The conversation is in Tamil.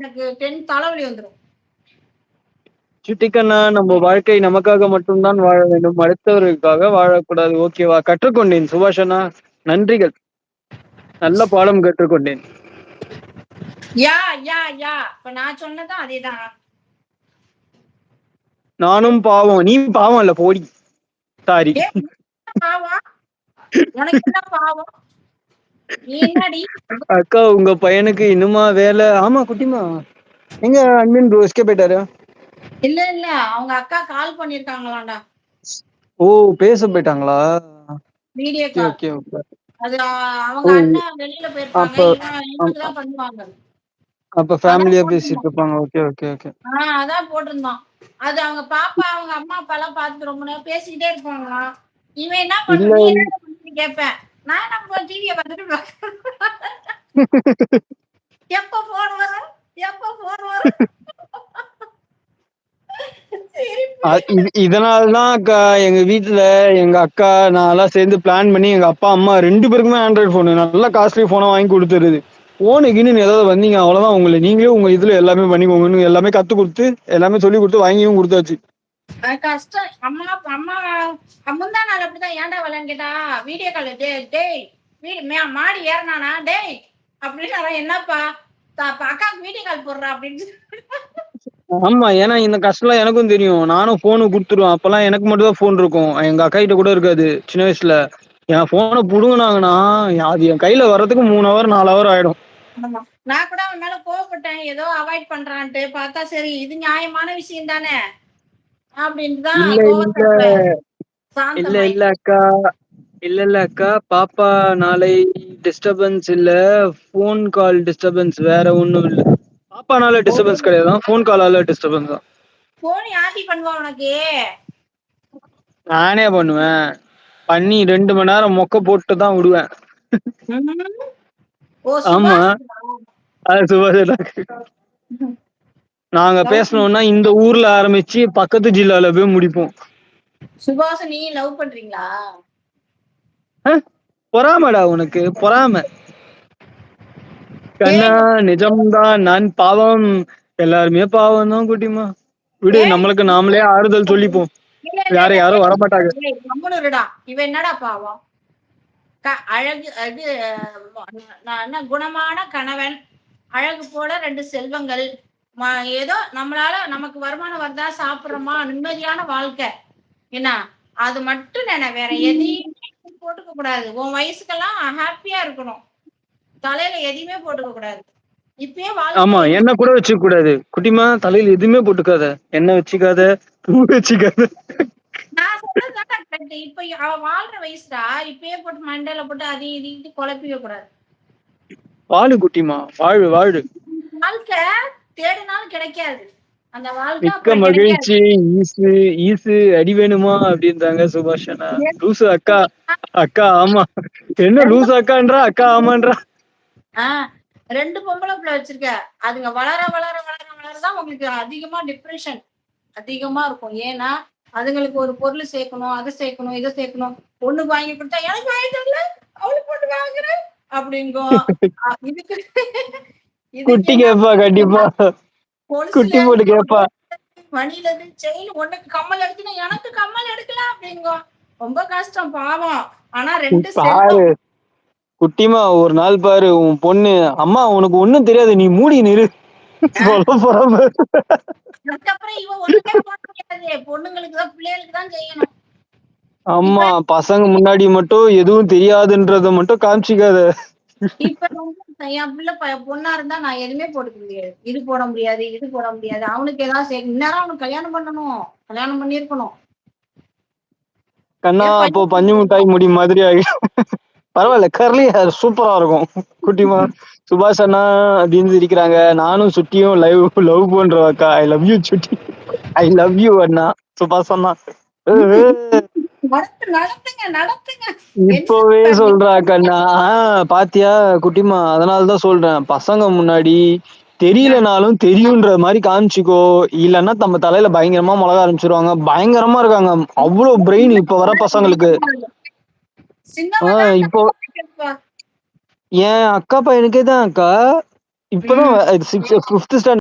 எனக்கு 10 தலைவலி வந்துரும். சுட்டிக்கண்ணா, நம்ம வாழ்க்கை நமக்காக மட்டும் தான் வாழ வேண்டும். அடுத்தவர்களுக்காக வாழக்கூடாது. ஓகேவா? கற்றுக்கொண்டேன் சுபாஷ் அண்ணா. நன்றிகள். நல்ல பாடம் கற்றுக்கொண்டேன். யா, யா, யா. இப்ப நான் சொன்னதும் அதேதான். நானும் பாவம். நீ பாவம் இல்ல போடி. சாரி. ஏய், பாவம். உனக்கு என்ன பாவம்? நீ என்னடி? அக்கா உங்க பையனுக்கு இன்னுமா வேலை? ஆமா குட்டிமா. எங்க அட்மின் ப்ரோ எஸ்கேப் ஆயிட்டாரு? இல்ல இல்ல அவங்க அக்கா கால் பண்ணிருக்காங்களாண்டா. ஓ பேச போயிட்டாங்களா? Video okay call. Okay okay. அது அவங்க ஓ அண்ணன் வெளியில போயிருப்பாங்க. அப்ப இவனுக்கு தான் பண்ணுவாங்க. அப்ப அதான் ஃபேமிலியா பேசிட்டு போட்டிருந்தான். இருப்பாங்க. Okay okay okay. அதான் போட்டிருந்தான். அது அவங்க பாப்பா அவங்க அம்மா அப்பா எல்லாம் பார்த்து ரொம்ப நேரம் பேசிக்கிட்டே இருப்பாங்களாம். இவன் என்ன இல்ல பண்ற நீ என்ன பண்ணு கேட்பேன். நான் என்ன டிவியை பார்த்துட்டு எப்ப போன் வரும் எப்ப போன் வரும். இதனாலதான் அக்கா எங்க வீட்டுல எங்க அக்கா நான் எல்லாம் சேர்ந்து பிளான் பண்ணி எங்க அப்பா அம்மா 2 பேருக்குமே ஆண்ட்ராய்டு போனு நல்ல காஸ்ட்லி போனை வாங்கி கொடுத்துருது. போனுக்குன்னு ஏதாவது வந்தீங்க அவ்வளவுதான். உங்களை நீங்களே உங்க இதுல எல்லாமே பண்ணிக்கோங்கன்னு எல்லாமே கத்து கொடுத்து எல்லாமே சொல்லி கொடுத்து வாங்கியும் கொடுத்தாச்சு. கஷ்டம். அம்மா அம்மா முந்தா நாள் அப்படிதான் ஏன்டா வரலன்னு கேட்டா வீடியோ கால் டேய் வீடு மாடி ஏறினானா டேய் அப்படின்னு என்னப்பா அக்காவுக்கு வீடியோ கால் போடுறா அப்படின்னு. ஆமா ஏன்னா இந்த கஷ்டம் எனக்கும் தெரியும். நானும் போனு கொடுத்துருவேன். அப்பெல்லாம் எனக்கு மட்டும் தான் போன் இருக்கும். எங்க அக்கா கிட்ட கூட இருக்காது சின்ன வயசுல. என் போனை புடுங்கினாங்கன்னா அது என் கையில வர்றதுக்கு 3 ஹவர் 4 ஹவர் ஆயிடும். நான் கூட அவன் மேல கோவப்பட்டேன். ஏதோ அவாய்ட் பண்றான்ட்டு பார்த்தா சரி இது நியாயமான விஷயம் தானே அப்படின்ட்டுதான் இல்ல இல்ல அக்கா இல்ல அக்கா பாப்பா நாளை டிஸ்டர்பன்ஸ் இல்ல போன் கால் டிஸ்டர்பன்ஸ் வேற ஒண்ணும் இல்ல. பாப்பானால டிஸ்டர்பன்ஸ் கிடையாது. போன் காலால டிஸ்டர்பன்ஸ் தான். போன் யாத்தி பண்ணுவா உனக்கு? நானே பண்ணுவேன். பண்ணி 2 மணி நேரம் மொக்க போட்டு தான் விடுவேன். ஆமா அது சுபாஷ். நாங்க பேசணும்னா இந்த ஊர்ல ஆரம்பிச்சு பக்கத்து ஜில்லால போய் முடிப்போம். சுபாஷ் நீ லவ் பண்றீங்களா? பொறாமடா உனக்கு பொறாம. கண்ணா நிஜம்தான். நான் பாவம். எல்லாருமே பாவம் தான் குட்டிமா. விடு நம்மளுக்கு நாமளே ஆறுதல் சொல்லிப்போம். யாரும் வரமாட்டாங்க. இவன் என்னடா பாவம்? அழகு அது குணமான கணவன் அழகு போல 2 செல்வங்கள் ஏதோ நம்மளால நமக்கு வருமானம் வந்தா சாப்பிடுறோமா நிம்மதியான வாழ்க்கை என்ன அது மட்டும் வேற எதையுமே போட்டுக்க கூடாது. உன் வயசுக்கெல்லாம் ஹாப்பியா இருக்கணும். தலையில எதையுமே போட்டுக்க கூடாது. இப்பயே ஆமா என்ன கூட வச்சுக்க கூடாது குட்டிமா. தலையில எதுவுமே போட்டுக்காத. என்ன வச்சுக்காத பூ வச்சுக்காத. நான் சொல்றதுதான் கரெக்ட். இப்ப அவ வாழ்ற வயசுடா. இப்பயே போட்டு மண்டையில போட்டு அதையும் இதையும் குழப்பிக்க கூடாது. வாழு குட்டிமா வாழு வாழு. வாழ்க்கை தேடினாலும் கிடைக்காது. அந்த வாழ்க்கை மிக்க மகிழ்ச்சி. ஈசு அடி வேணுமா அப்படின்றாங்க சுபாஷ் அண்ணா. லூசு அக்கா அக்கா ஆமா. என்ன லூசு அக்கான்றா அக்கா ஆமான்றா. 2 பொம்பளை பிள்ளை வச்சிருக்க. அதுங்க வளர வளர வளர வளரதான் உங்களுக்கு அதிகமா டிப்ரெஷன் அதிகமா இருக்கும். ஏன்னா அதுங்களுக்கு ஒரு பொருள் சேர்க்கணும் அதை சேர்க்கணும் இதை சேர்க்கணும். பொண்ணு வாங்கி கொடுத்தா எனக்கு வாங்கி தரல அவளுக்கு பொண்ணு வாங்குறேன் அப்படிங்கும். இதுக்கு குட்டி கேப்பா கண்டிப்பா. குட்டி போட்டு கேப்பா. மணிலது செயின் உனக்கு கம்மல் எடுத்துனா எனக்கு கம்மல் எடுக்கலாம் அப்படிங்கும். ரொம்ப கஷ்டம் பாவம். ஆனா 2 பாரு குட்டிமா ஒரு நாள் பாரு உன் பொண்ணு அம்மா உனக்கு ஒண்ணும் தெரியாது நீ மூடி நிறு சொல்ல போறாம. அதுக்கப்புறம் இவ ஒண்ணுமே போட முடியாது. பொண்ணுங்களுக்கு தான் பிள்ளைகளுக்கு தான் செய்யணும். ஆமா பசங்க முன்னாடி மட்டும் எதுவும் தெரியாதுன்றத மட்டும் காமிச்சிக்காத. இப்ப என் பிள்ளை பொண்ணா இருந்தா நான் எதுவுமே போட்டுக்க முடியாது. இது போட முடியாது இது போட முடியாது. அவனுக்கு ஏதாவது இந்நேரம் அவனுக்கு கல்யாணம் பண்ணணும். கல்யாணம் பண்ணிருக்கணும். கண்ணா அப்போ பஞ்சு மிட்டாய் முடி மாதிரி ஆகிடும். பரவாயில்ல கர்லி ஹேர் சூப்பரா இருக்கும் குட்டிமா. சுபாஷ் அண்ணா அப்படின்னு இருக்கிறாங்க. நானும் சுட்டியும் லவ் பண்றோம் அக்கா. ஐ லவ் யூ சுட்டி. ஐ லவ் யூ அண்ணா சுபாஷ் அண்ணா. இப்பவே சொல்றா கண்ணா. பாத்தியா குட்டிமா. அதனாலதான் சொல்றேன் பசங்க முன்னாடி தெரியலனாலும் தெரியுன்ற மாதிரி காமிச்சுக்கோ. இல்லன்னா நம்ம தலையில பயங்கரமா மிளகா ஆரம்பிச்சிருவாங்க. பயங்கரமா இருக்காங்க. அவ்வளவு பிரெயின் இப்ப வர பசங்களுக்கு. இப்போ என் அக்கா பையனுக்கே தான் அக்கா இப்பதான் 5th ஸ்டாண்டர்ட்